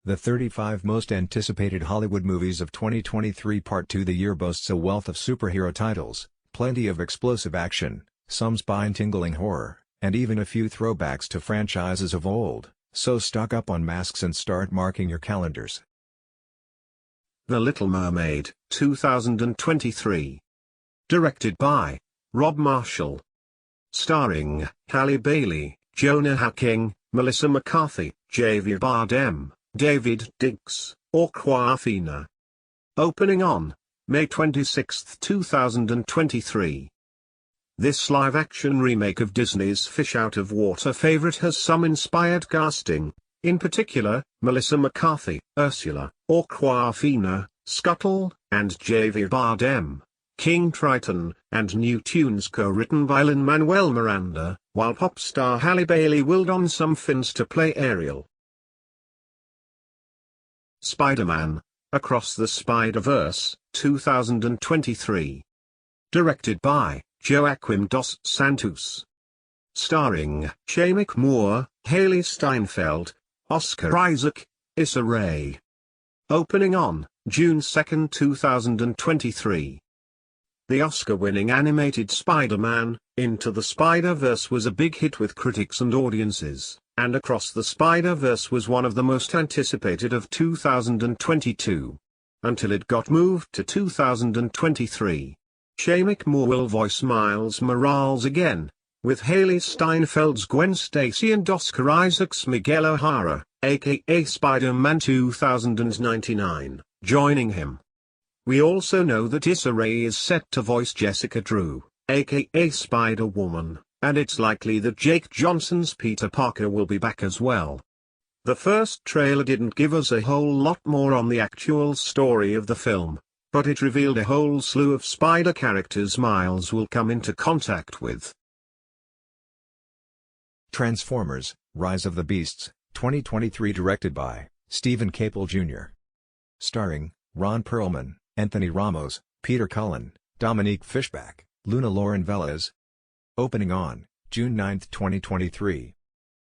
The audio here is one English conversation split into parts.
The 35 most anticipated Hollywood movies of 2023 Part 2. The year boasts a wealth of superhero titles, plenty of explosive action, some spine-tingling horror, and even a few throwbacks to franchises of old, so stock up on masks and start marking your calendars. The Little Mermaid, 2023. Directed by Rob Marshall. Starring Halle Bailey, Jonah Hauer-King, Melissa McCarthy, Javier Bardem, David Diggs, Awkwafina. Opening on May 26, 2023. This live-action remake of Disney's Fish Out of Water favorite has some inspired casting, in particular, Melissa McCarthy, Ursula, Awkwafina, Scuttle, and Javier Bardem, King Triton, and new tunes co-written by Lin-Manuel Miranda, while pop star Halle Bailey will don some fins to play Ariel. Spider-Man: Across the Spider-Verse, 2023. Directed by Joaquim dos Santos. Starring Shameik, Hailee Steinfeld, Oscar Isaac, Issa Rae. Opening on June 2, 2023. The Oscar-winning animated Spider-Man, Into the Spider-Verse was a big hit with critics and audiences, and Across the Spider-Verse was one of the most anticipated of 2022. Until it got moved to 2023. Shameik will voice Miles Morales again, with Hailee Steinfeld's Gwen Stacy and Oscar Isaac's Miguel O'Hara, aka Spider-Man 2099, joining him. We also know that Issa Rae is set to voice Jessica Drew, aka Spider-Woman, and it's likely that Jake Johnson's Peter Parker will be back as well. The first trailer didn't give us a whole lot more on the actual story of the film, but it revealed a whole slew of spider characters Miles will come into contact with. Transformers: Rise of the Beasts, 2023. Directed by Stephen Caple Jr. Starring Ron Perlman, Anthony Ramos, Peter Cullen, Dominique Fishback, Luna Lauren Velez. Opening on June 9, 2023.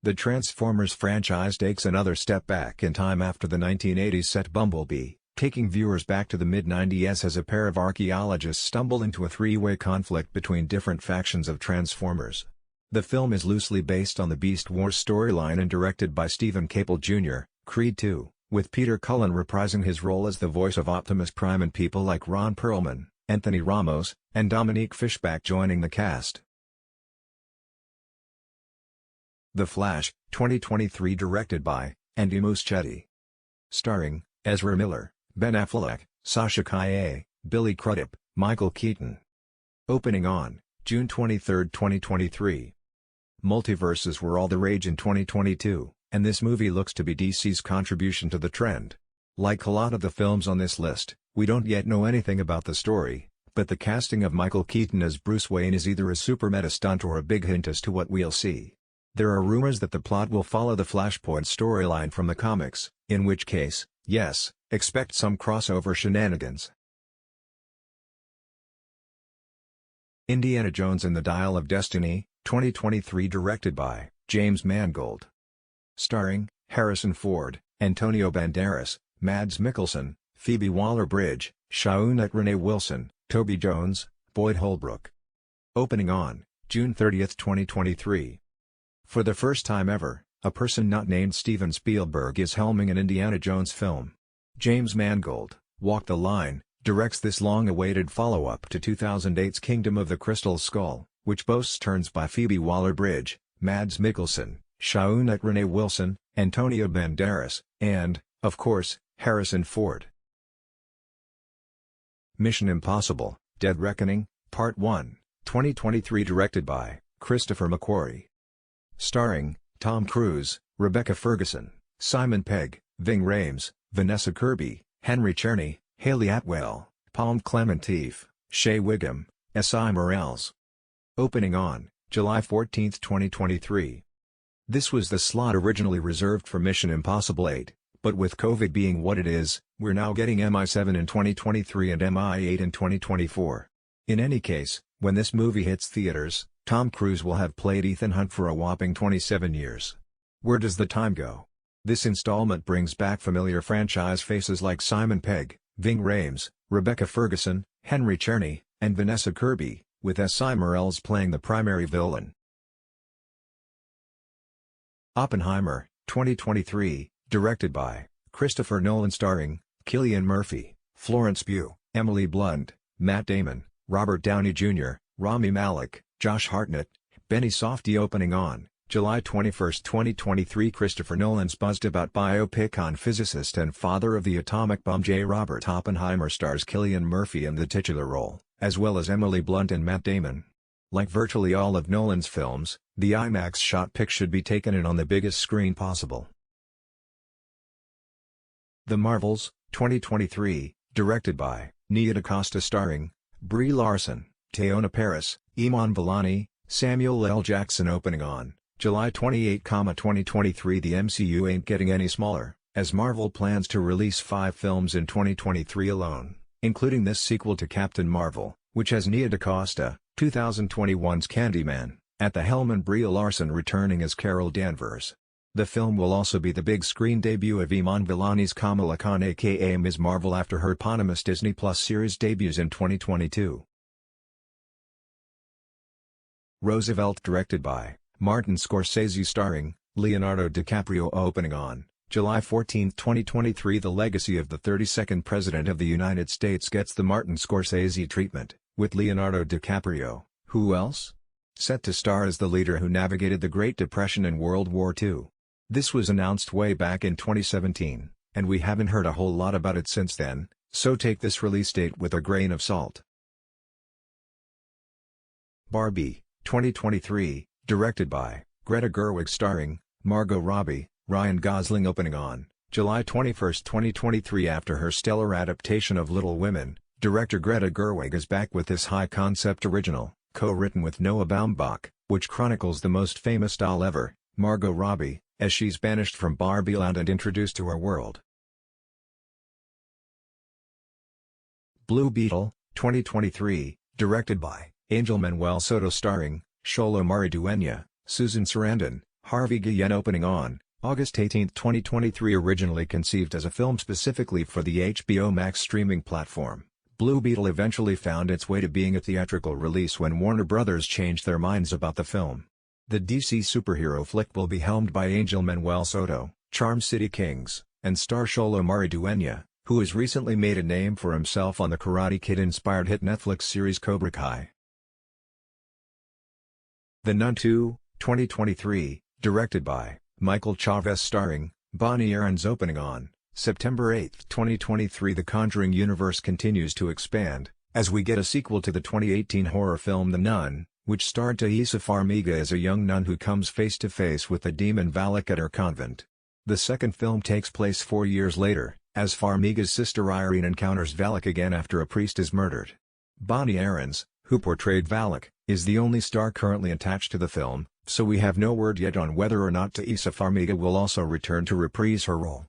The Transformers franchise takes another step back in time after the 1980s set Bumblebee, taking viewers back to the mid-90s as a pair of archaeologists stumble into a three-way conflict between different factions of Transformers. The film is loosely based on the Beast Wars storyline and directed by Stephen Caple Jr., Creed II, with Peter Cullen reprising his role as the voice of Optimus Prime and people like Ron Perlman, Anthony Ramos, and Dominique Fishback joining the cast. The Flash, 2023. Directed by Andy Muschietti. Starring Ezra Miller, Ben Affleck, Sasha Calle, Billy Crudup, Michael Keaton. Opening on June 23, 2023. Multiverses were all the rage in 2022, and this movie looks to be DC's contribution to the trend. Like a lot of the films on this list, we don't yet know anything about the story, but the casting of Michael Keaton as Bruce Wayne is either a super meta stunt or a big hint as to what we'll see. There are rumors that the plot will follow the Flashpoint storyline from the comics, in which case, yes, expect some crossover shenanigans. Indiana Jones and the Dial of Destiny, 2023. Directed by James Mangold. Starring Harrison Ford, Antonio Banderas, Mads Mikkelsen, Phoebe Waller-Bridge, Shaunette Renee Wilson, Toby Jones, Boyd Holbrook. Opening on June 30, 2023. For the first time ever, a person not named Steven Spielberg is helming an Indiana Jones film. James Mangold, Walk the Line, directs this long-awaited follow-up to 2008's Kingdom of the Crystal Skull, which boasts turns by Phoebe Waller-Bridge, Mads Mikkelsen, Shaunette Renee Wilson, Antonio Banderas, and, of course, Harrison Ford. Mission Impossible: Dead Reckoning, Part 1, 2023. Directed by Christopher McQuarrie. Starring Tom Cruise, Rebecca Ferguson, Simon Pegg, Ving Rhames, Vanessa Kirby, Henry Czerny, Haley Atwell, Palm Clementif, Shea Wiggum, S.I. Morales. Opening on July 14, 2023. This was the slot originally reserved for Mission Impossible 8, but with COVID being what it is, we're now getting MI7 in 2023 and MI8 in 2024. In any case, when this movie hits theaters, Tom Cruise will have played Ethan Hunt for a whopping 27 years. Where does the time go? This installment brings back familiar franchise faces like Simon Pegg, Ving Rhames, Rebecca Ferguson, Henry Czerny, and Vanessa Kirby, with S.I. Morels playing the primary villain. Oppenheimer, 2023, directed by Christopher Nolan, starring Cillian Murphy, Florence Pugh, Emily Blunt, Matt Damon, Robert Downey Jr., Rami Malek, Josh Hartnett, Benny Safdie. Opening on July 21, 2023. Christopher Nolan's buzzed-about biopic on physicist and father of the atomic bomb J. Robert Oppenheimer stars Cillian Murphy in the titular role, as well as Emily Blunt and Matt Damon. Like virtually all of Nolan's films, the IMAX shot pic should be taken in on the biggest screen possible. The Marvels, 2023, directed by Nia DaCosta, starring Brie Larson, Teyonah Parris, Iman Vellani, Samuel L. Jackson. Opening on July 28, 2023. The MCU ain't getting any smaller, as Marvel plans to release 5 films in 2023 alone, including this sequel to Captain Marvel, which has Nia DaCosta, 2021's Candyman, at the helm, and Brie Larson returning as Carol Danvers. The film will also be the big screen debut of Iman Vellani's Kamala Khan aka Ms. Marvel after her eponymous Disney Plus series debuts in 2022. Roosevelt, directed by Martin Scorsese, starring Leonardo DiCaprio. Opening on July 14, 2023. The legacy of the 32nd President of the United States gets the Martin Scorsese treatment, with Leonardo DiCaprio, who else? Set to star as the leader who navigated the Great Depression and World War II. This was announced way back in 2017, and we haven't heard a whole lot about it since then, so take this release date with a grain of salt. Barbie, 2023, directed by Greta Gerwig, starring Margot Robbie, Ryan Gosling. Opening on July 21, 2023. After her stellar adaptation of Little Women, director Greta Gerwig is back with this high-concept original, co-written with Noah Baumbach, which chronicles the most famous doll ever, Margot Robbie, as she's banished from Barbieland and introduced to her world. Blue Beetle, 2023, directed by Angel Manuel Soto, starring Xolo Maridueña, Susan Sarandon, Harvey Guillen. Opening on August 18, 2023. Originally conceived as a film specifically for the HBO Max streaming platform, Blue Beetle eventually found its way to being a theatrical release when Warner Bros. Changed their minds about the film. The DC superhero flick will be helmed by Angel Manuel Soto, Charm City Kings, and star Xolo Maridueña, who has recently made a name for himself on the Karate Kid-inspired hit Netflix series Cobra Kai. The Nun 2, 2023, directed by Michael Chavez, starring Bonnie Aarons. Opening on September 8, 2023. The Conjuring universe continues to expand, as we get a sequel to the 2018 horror film The Nun, which starred Issa Farmiga as a young nun who comes face-to-face with the demon Valak at her convent. The second film takes place 4 years later, as Farmiga's sister Irene encounters Valak again after a priest is murdered. Bonnie Aarons, who portrayed Valak, is the only star currently attached to the film, so we have no word yet on whether or not Issa Farmiga will also return to reprise her role.